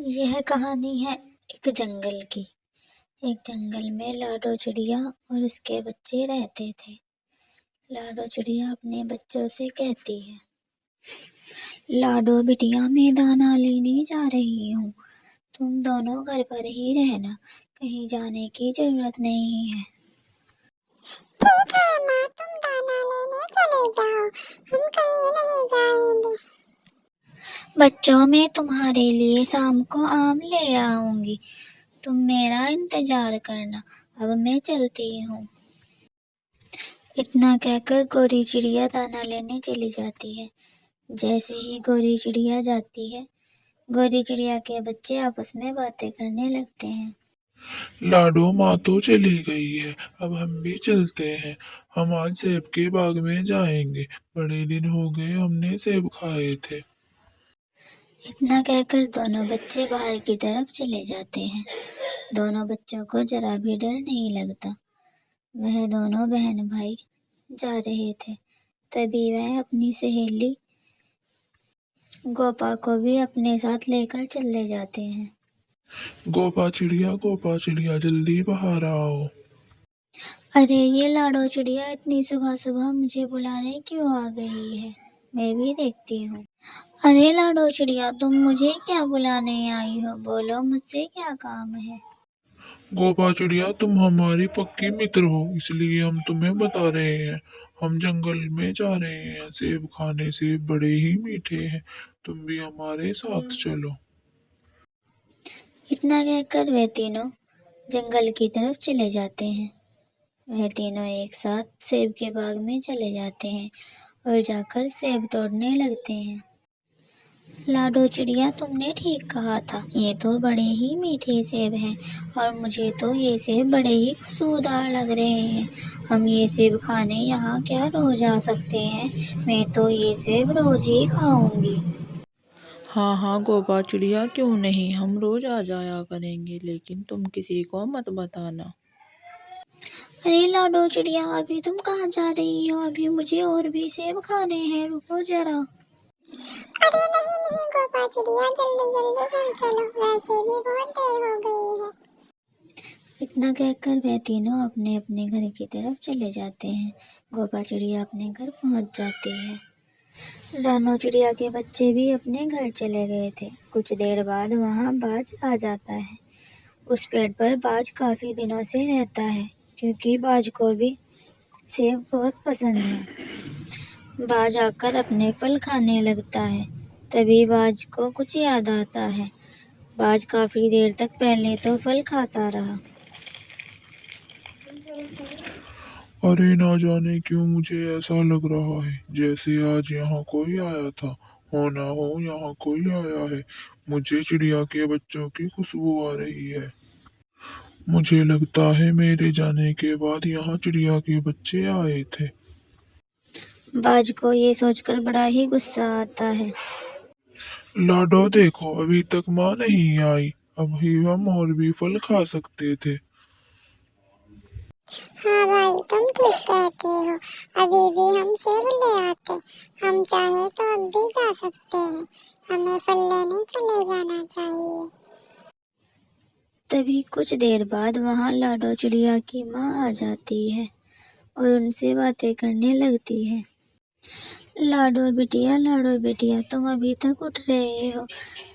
यह कहानी है एक जंगल की। एक जंगल में लाडो चिड़िया और उसके बच्चे रहते थे। लाडो चिड़िया अपने बच्चों से कहती है, लाडो बिटिया मैं दाना लेने जा रही हूँ, तुम दोनों घर पर ही रहना, कहीं जाने की जरूरत नहीं है। ठीक है माँ, तुम दाना लेने चले जाओ, हम कहीं नहीं जाएंगे। बच्चों मैं तुम्हारे लिए शाम को आम ले आऊंगी, तुम मेरा इंतजार करना, अब मैं चलती हूँ। इतना कहकर गोरी चिड़िया दाना लेने चली जाती है। जैसे ही गोरी चिड़िया जाती है, गोरी चिड़िया के बच्चे आपस में बातें करने लगते हैं। लाडो माँ तो चली गई है, अब हम भी चलते हैं। हम आज सेब के बाग में जाएंगे। बड़े दिन हो गए हमने सेब खाए थे। इतना कहकर दोनों बच्चे बाहर की तरफ चले जाते हैं। दोनों बच्चों को जरा भी डर नहीं लगता। वह दोनों बहन भाई जा रहे थे। तभी वह अपनी सहेली गोपा को भी अपने साथ लेकर चले जाते हैं। गोपा चिड़िया जल्दी बाहर आओ। अरे ये लाडो चिड़िया इतनी सुबह सुबह मुझे बुलाने क्यों आ गई है, मैं भी देखती हूँ। अरे लाडो चिड़िया, तुम मुझे क्या बुलाने आई हो, बोलो मुझसे क्या काम है। गोपा चिड़िया तुम हमारी पक्की मित्र हो, इसलिए हम तुम्हें बता रहे हैं। हम जंगल में जा रहे हैं सेब खाने, सेब बड़े ही मीठे हैं, तुम भी हमारे साथ चलो। इतना कहकर वे तीनों जंगल की तरफ चले जाते हैं। वह तीनों एक साथ सेब के बाग में चले जाते हैं और जाकर सेब तोड़ने लगते हैं। लाडो चिड़िया, तुमने ठीक कहा था, ये तो बड़े ही मीठे सेब हैं और मुझे तो ये सेब बड़े ही खुशबूदार लग रहे हैं। हम ये सेब खाने यहाँ क्या रोज आ सकते हैं, मैं तो ये सेब रोज ही खाऊंगी। हाँ हाँ गोपा चिड़िया, क्यों नहीं, हम रोज आ जाया करेंगे, लेकिन तुम किसी को मत बताना। अरे लाडो चिड़िया, अभी तुम कहाँ जा रही हो, अभी मुझे और भी सेब खाने हैं, रुको जरा। अरे नहीं नहीं गोपा चिड़िया, जल्दी जल्दी घर चलो, वैसे भी बहुत देर हो गई है। इतना कहकर वे तीनों अपने अपने घर की तरफ चले जाते हैं। गोपा चिड़िया अपने घर पहुंच जाती है। रानो चिड़िया के बच्चे भी अपने घर चले गए थे। कुछ देर बाद वहां बाज आ जाता है। उस पेड़ पर बाज काफी दिनों से रहता है, क्योंकि बाज को भी सेब बहुत पसंद है। बाज आकर अपने फल खाने लगता है। तभी बाज को कुछ याद आता है। बाज काफी देर तक पहले तो फल खाता रहा। अरे ना जाने क्यों मुझे ऐसा लग रहा है जैसे आज यहाँ कोई आया था। हो ना हो यहाँ कोई आया है। मुझे चिड़िया के बच्चों की खुशबू आ रही है। मुझे लगता है मेरे जाने के बाद यहाँ चिड़िया के बच्चे आए थे। बाज को ये सोचकर बड़ा ही गुस्सा आता है। लाडो देखो, अभी तक माँ नहीं आई, अभी हम और भी फल खा सकते थे। हाँ भाई, तुम ठीक कहते हो, अभी भी हम सेब ले आते, हम चाहे तो अब भी जा सकते हैं, हमें फल लेने चले जाना चाहिए। तभी कुछ देर बाद वहां लाडो चिड़िया की माँ आ जाती है और उनसे बातें करने लगती है। लाडो बिटिया, तुम अभी तक उठ रहे हो,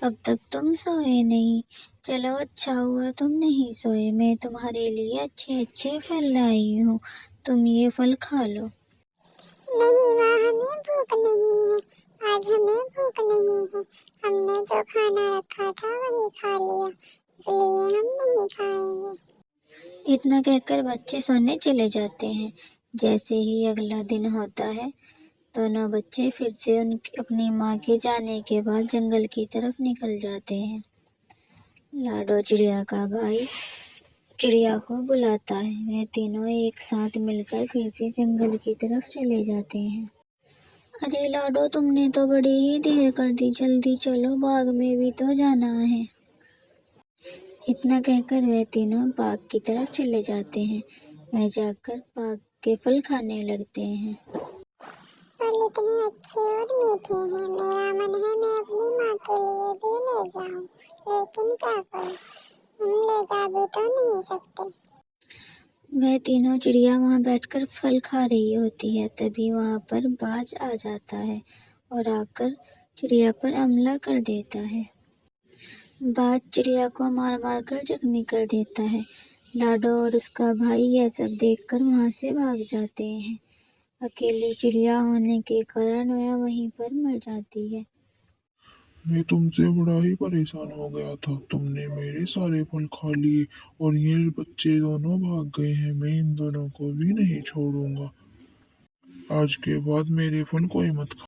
अब तक तुम सोए नहीं। चलो अच्छा हुआ तुम नहीं सोए, मैं तुम्हारे लिए अच्छे अच्छे फल लाई हूँ, तुम ये फल खा लो। नहीं माँ, हमें भूख नहीं है, आज हमें भूख नहीं है, हमने जो खाना रखा था वही खा लिया, इसलिए हम नहीं खाएंगे। इतना कहकर बच्चे सोने चले जाते हैं। जैसे ही अगला दिन होता है, दोनों बच्चे फिर से उनकी अपनी माँ के जाने के बाद जंगल की तरफ निकल जाते हैं। लाडो चिड़िया का भाई चिड़िया को बुलाता है। वे तीनों एक साथ मिलकर फिर से जंगल की तरफ चले जाते हैं। अरे लाडो, तुमने तो बड़ी ही देर कर दी, जल्दी चलो, बाग में भी तो जाना है। इतना कहकर वे तीनों बाग की तरफ चले जाते हैं। वह जाकर बाग के फल खाने लगते हैं। फल इतने अच्छे और मीठे हैं, मेरा मन है मैं अपनी माँ के लिए भी ले जाऊं, लेकिन क्या करूं, हम ले जा भी तो नहीं सकते। वह तीनों चिड़िया वहाँ बैठकर फल खा रही होती है। तभी वहाँ पर बाज आ जाता है और आकर चिड़िया पर हमला कर देता है। बाज चिड़िया को मार मार कर जख्मी कर देता है। लाडो और उसका भाई यह सब देखकर वहाँ से भाग जाते हैं। अकेली चिड़िया होने के कारण वह वहीं पर मर जाती है। मैं तुमसे बड़ा ही परेशान हो गया था। तुमने मेरे सारे फल खा लिए और ये बच्चे दोनों भाग गए हैं। मैं इन दोनों को भी नहीं छोड़ूंगा। आज के बाद मेरे फल कोई मत